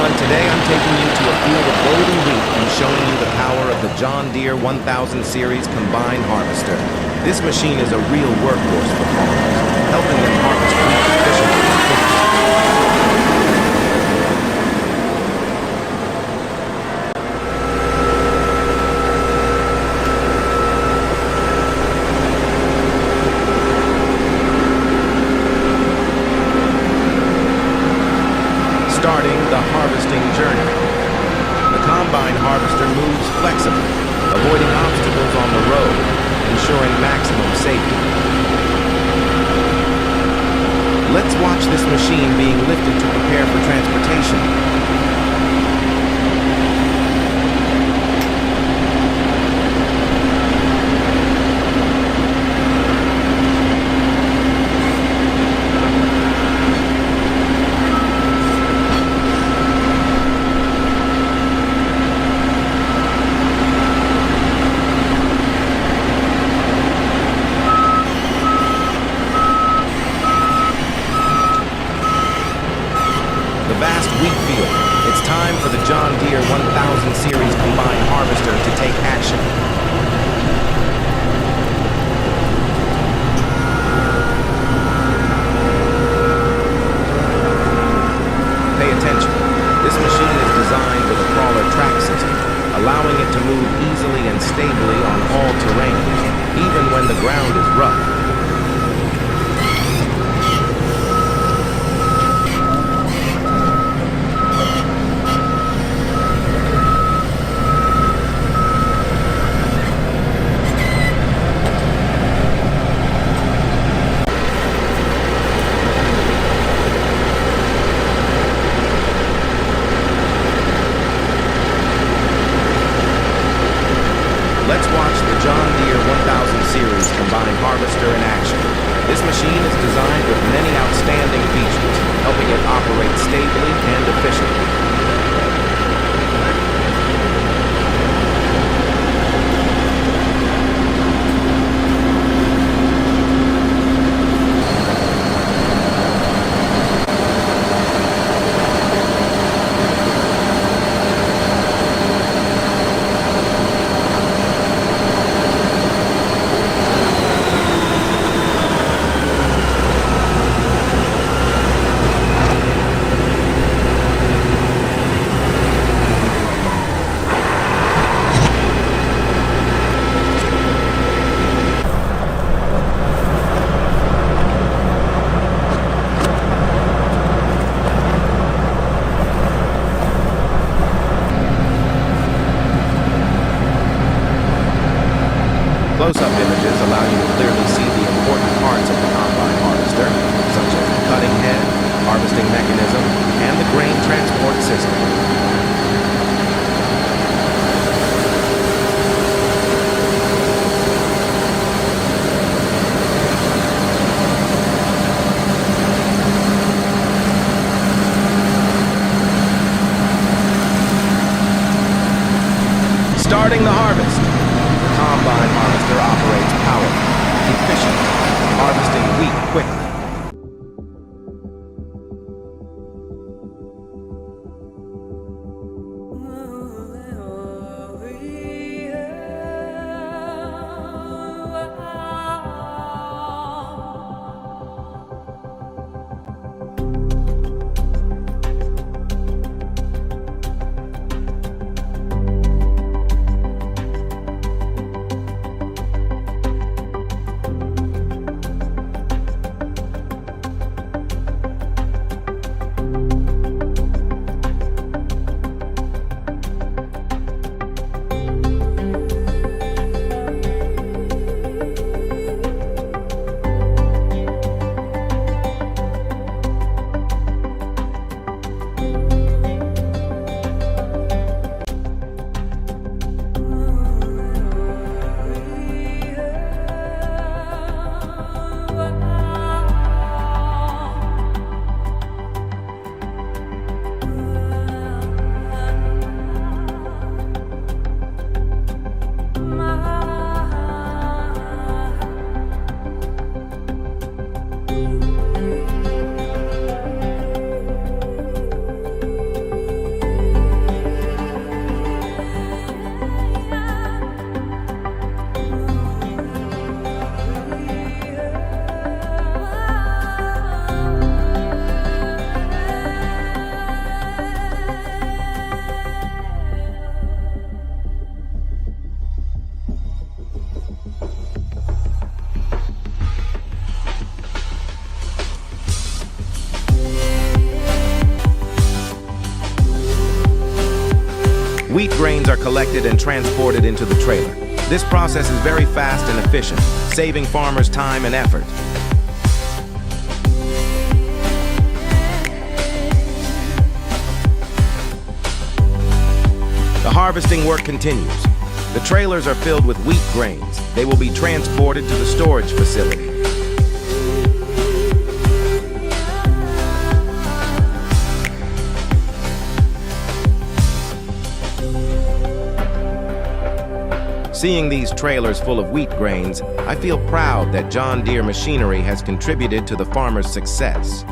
everyone, today I'm taking you to a field of golden wheat and showing you the power of the John Deere 1000 Series Combine Harvester. This machine is a real workhorse for farmers, helping them harvest wheat efficiently and quickly. Starting the harvesting journey. The combine harvester moves flexibly, avoiding obstacles on the road, ensuring maximum safety. Let's watch this machine being lifted to prepare for transportation. Vast wheat field. It's time for the John Deere 1000 Series Combine Harvester to take action. Pay attention. This machine is designed with a crawler track system, allowing it to move easily and stably on all terrain, even when the ground is rough. Let's watch the John Deere 1000 Series Combine Harvester in action. This machine is designed with many outstanding features, helping it operate stably and efficiently. Close-up images allow you to clearly see the important parts of the combine harvester, such as the cutting head, harvesting mechanism, and the grain transport system. Starting the harvest. The combine harvester operates powerfully, efficiently, harvesting wheat quickly. Wheat grains are collected and transported into the trailer. This process is very fast and efficient, saving farmers time and effort. The harvesting work continues. The trailers are filled with wheat grains. They will be transported to the storage facility. Seeing these trailers full of wheat grains, I feel proud that John Deere machinery has contributed to the farmer's success.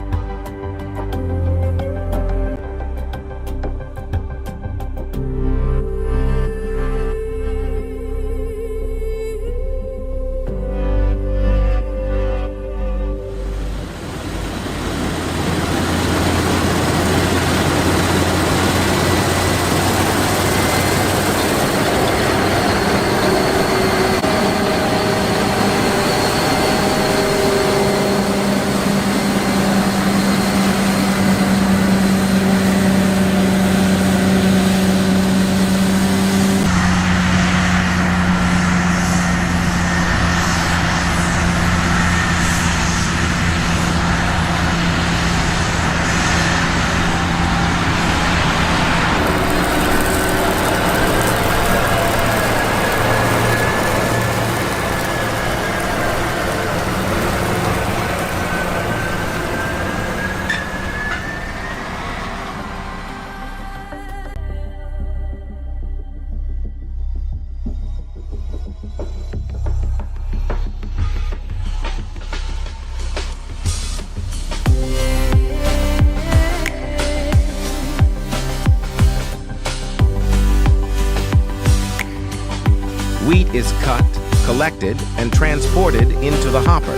Wheat is cut, collected, and transported into the hopper.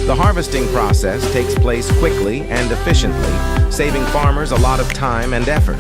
The harvesting process takes place quickly and efficiently, saving farmers a lot of time and effort.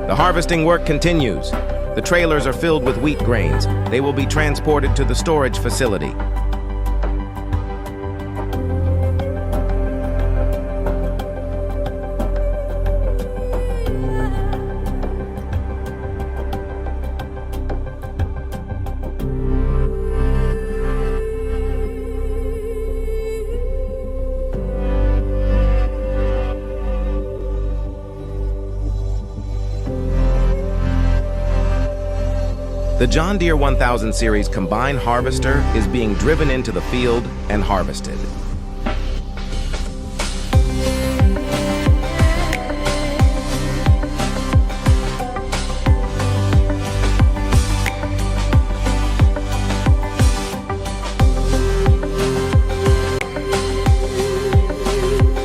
The harvesting work continues. The trailers are filled with wheat grains. They will be transported to the storage facility. The John Deere 1000 series combine harvester is being driven into the field and harvested.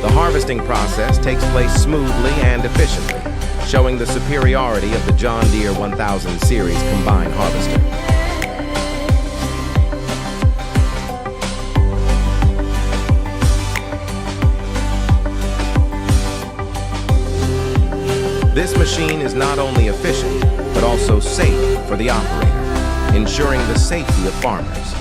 The harvesting process takes place smoothly and efficiently, showing the superiority of the John Deere 1000 series combine harvester. This machine is not only efficient, but also safe for the operator, ensuring the safety of farmers.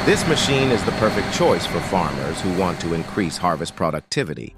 This machine is the perfect choice for farmers who want to increase harvest productivity.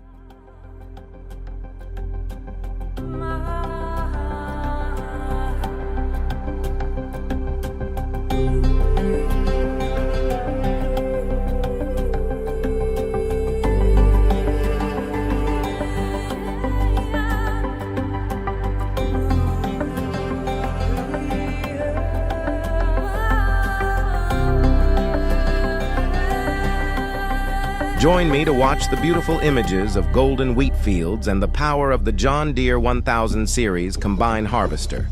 Join me to watch the beautiful images of golden wheat fields and the power of the John Deere 1000 series combine harvester.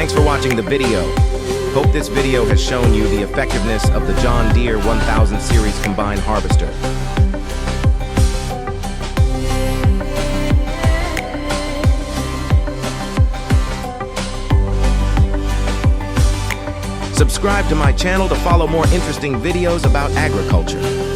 Thanks for watching the video. Hope this video has shown you the effectiveness of the John Deere 1000 series combine harvester. Subscribe to my channel to follow more interesting videos about agriculture.